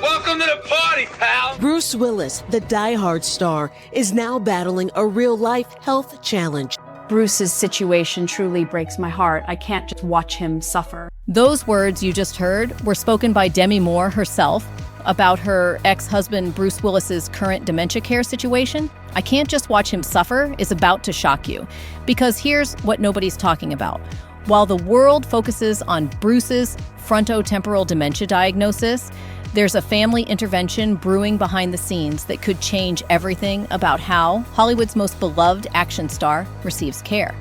Welcome to the party, pal! Bruce Willis, the Die Hard star, is now battling a real-life health challenge. Bruce's situation truly breaks my heart. I can't just watch him suffer. Those words you just heard were spoken by Demi Moore herself about her ex-husband Bruce Willis's current dementia care situation. I can't just watch him suffer is about to shock you, because here's what nobody's talking about. While the world focuses on Bruce's frontotemporal dementia diagnosis, there's a family intervention brewing behind the scenes that could change everything about how Hollywood's most beloved action star receives care.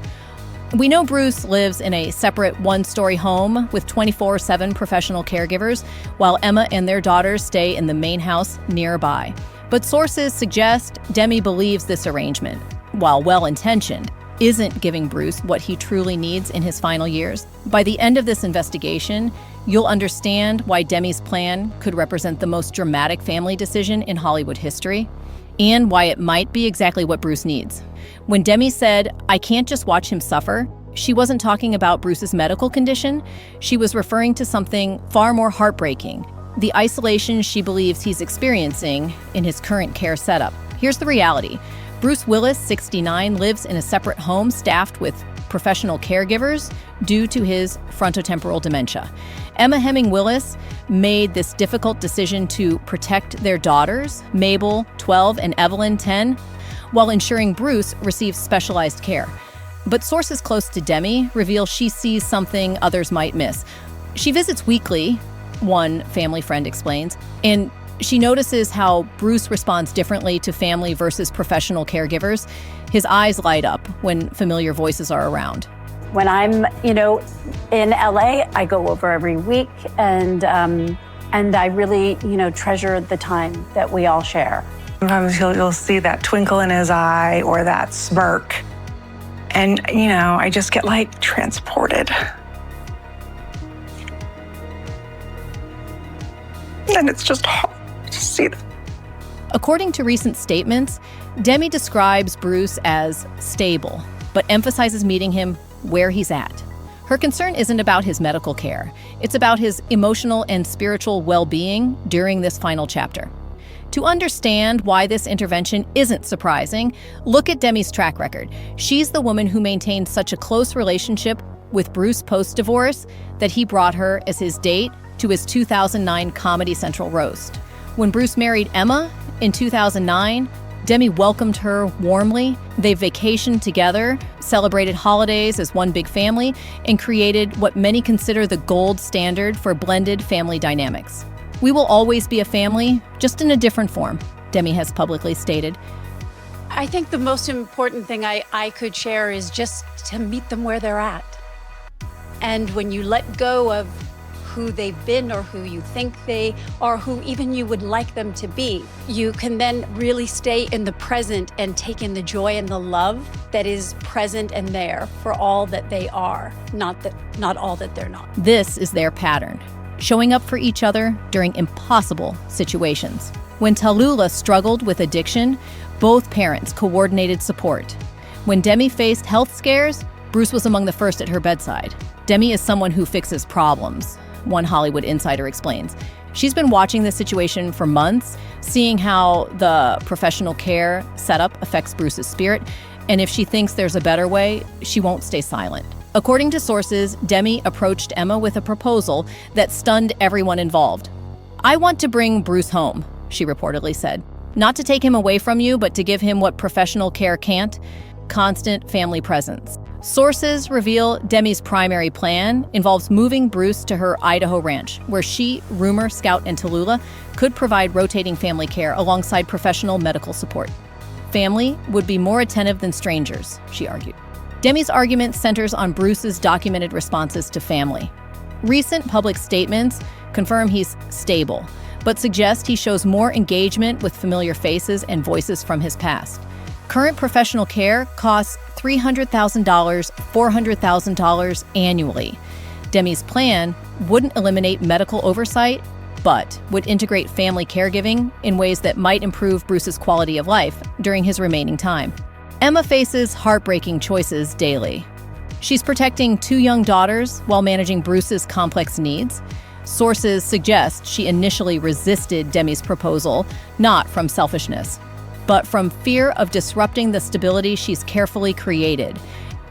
We know Bruce lives in a separate one-story home with 24/7 professional caregivers, while Emma and their daughters stay in the main house nearby. But sources suggest Demi believes this arrangement, while well-intentioned, isn't giving Bruce what he truly needs in his final years. By the end of this investigation, you'll understand why Demi's plan could represent the most dramatic family decision in Hollywood history, and why it might be exactly what Bruce needs. When Demi said, "I can't just watch him suffer," she wasn't talking about Bruce's medical condition. She was referring to something far more heartbreaking: the isolation she believes he's experiencing in his current care setup. Here's the reality. Bruce Willis, 69, lives in a separate home staffed with professional caregivers due to his frontotemporal dementia. Emma Hemming Willis made this difficult decision to protect their daughters, Mabel, 12, and Evelyn, 10, while ensuring Bruce receives specialized care. But sources close to Demi reveal she sees something others might miss. She visits weekly, one family friend explains, and she notices how Bruce responds differently to family versus professional caregivers. His eyes light up when familiar voices are around. When I'm, in LA, I go over every week, and I really, treasure the time that we all share. Sometimes you'll see that twinkle in his eye or that smirk, and I just get transported. And it's just hard to see that. According to recent statements, Demi describes Bruce as stable, but emphasizes meeting him where he's at. Her concern isn't about his medical care. It's about his emotional and spiritual well-being during this final chapter. To understand why this intervention isn't surprising, look at Demi's track record. She's the woman who maintained such a close relationship with Bruce post-divorce that he brought her as his date to his 2009 Comedy Central roast. When Bruce married Emma in 2009, Demi welcomed her warmly. They vacationed together, celebrated holidays as one big family, and created what many consider the gold standard for blended family dynamics. "We will always be a family, just in a different form," Demi has publicly stated. I think the most important thing I could share is just to meet them where they're at. And when you let go of who they've been or who you think they are, who even you would like them to be, you can then really stay in the present and take in the joy and the love that is present and there for all that they are, not all that they're not. This is their pattern, showing up for each other during impossible situations. When Tallulah struggled with addiction, both parents coordinated support. When Demi faced health scares, Bruce was among the first at her bedside. Demi is someone who fixes problems, one Hollywood insider explains. She's been watching this situation for months, seeing how the professional care setup affects Bruce's spirit, and if she thinks there's a better way, she won't stay silent. According to sources, Demi approached Emma with a proposal that stunned everyone involved. "I want to bring Bruce home," she reportedly said. "Not to take him away from you, but to give him what professional care can't: constant family presence." Sources reveal Demi's primary plan involves moving Bruce to her Idaho ranch, where she, Rumor, Scout, and Tallulah could provide rotating family care alongside professional medical support. Family would be more attentive than strangers, she argued. Demi's argument centers on Bruce's documented responses to family. Recent public statements confirm he's stable, but suggest he shows more engagement with familiar faces and voices from his past. Current professional care costs $300,000, $400,000 annually. Demi's plan wouldn't eliminate medical oversight, but would integrate family caregiving in ways that might improve Bruce's quality of life during his remaining time. Emma faces heartbreaking choices daily. She's protecting 2 young daughters while managing Bruce's complex needs. Sources suggest she initially resisted Demi's proposal, not from selfishness, but from fear of disrupting the stability she's carefully created.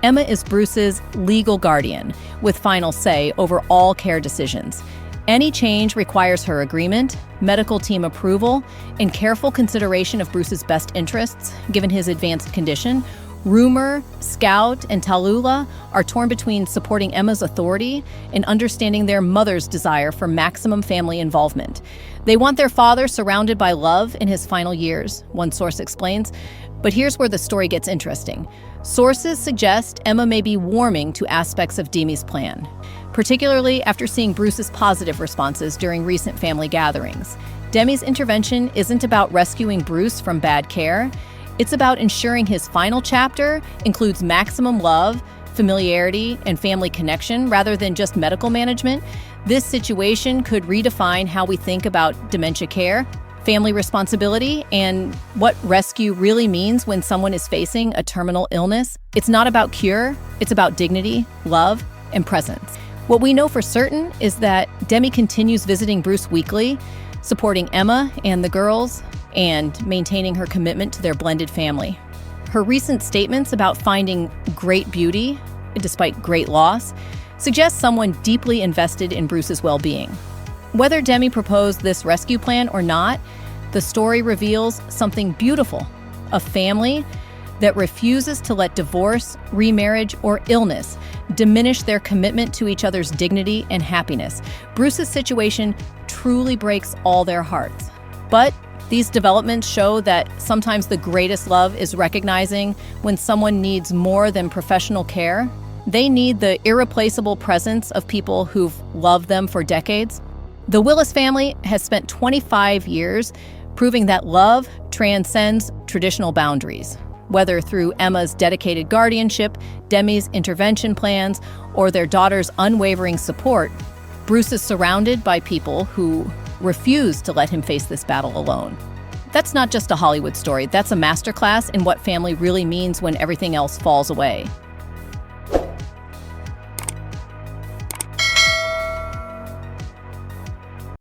Emma is Bruce's legal guardian, with final say over all care decisions. Any change requires her agreement, medical team approval, and careful consideration of Bruce's best interests, given his advanced condition. Rumor, Scout, and Tallulah are torn between supporting Emma's authority and understanding their mother's desire for maximum family involvement. They want their father surrounded by love in his final years, one source explains. But here's where the story gets interesting. Sources suggest Emma may be warming to aspects of Demi's plan, particularly after seeing Bruce's positive responses during recent family gatherings. Demi's intervention isn't about rescuing Bruce from bad care. It's about ensuring his final chapter includes maximum love, familiarity, and family connection rather than just medical management. This situation could redefine how we think about dementia care, family responsibility, and what rescue really means when someone is facing a terminal illness. It's not about cure, it's about dignity, love, and presence. What we know for certain is that Demi continues visiting Bruce weekly, supporting Emma and the girls, and maintaining her commitment to their blended family. Her recent statements about finding great beauty, despite great loss, suggest someone deeply invested in Bruce's well-being. Whether Demi proposed this rescue plan or not, the story reveals something beautiful, a family that refuses to let divorce, remarriage, or illness diminish their commitment to each other's dignity and happiness. Bruce's situation truly breaks all their hearts. But these developments show that sometimes the greatest love is recognizing when someone needs more than professional care. They need the irreplaceable presence of people who've loved them for decades. The Willis family has spent 25 years proving that love transcends traditional boundaries. Whether through Emma's dedicated guardianship, Demi's intervention plans, or their daughter's unwavering support, Bruce is surrounded by people who refuse to let him face this battle alone. That's not just a Hollywood story, that's a masterclass in what family really means when everything else falls away.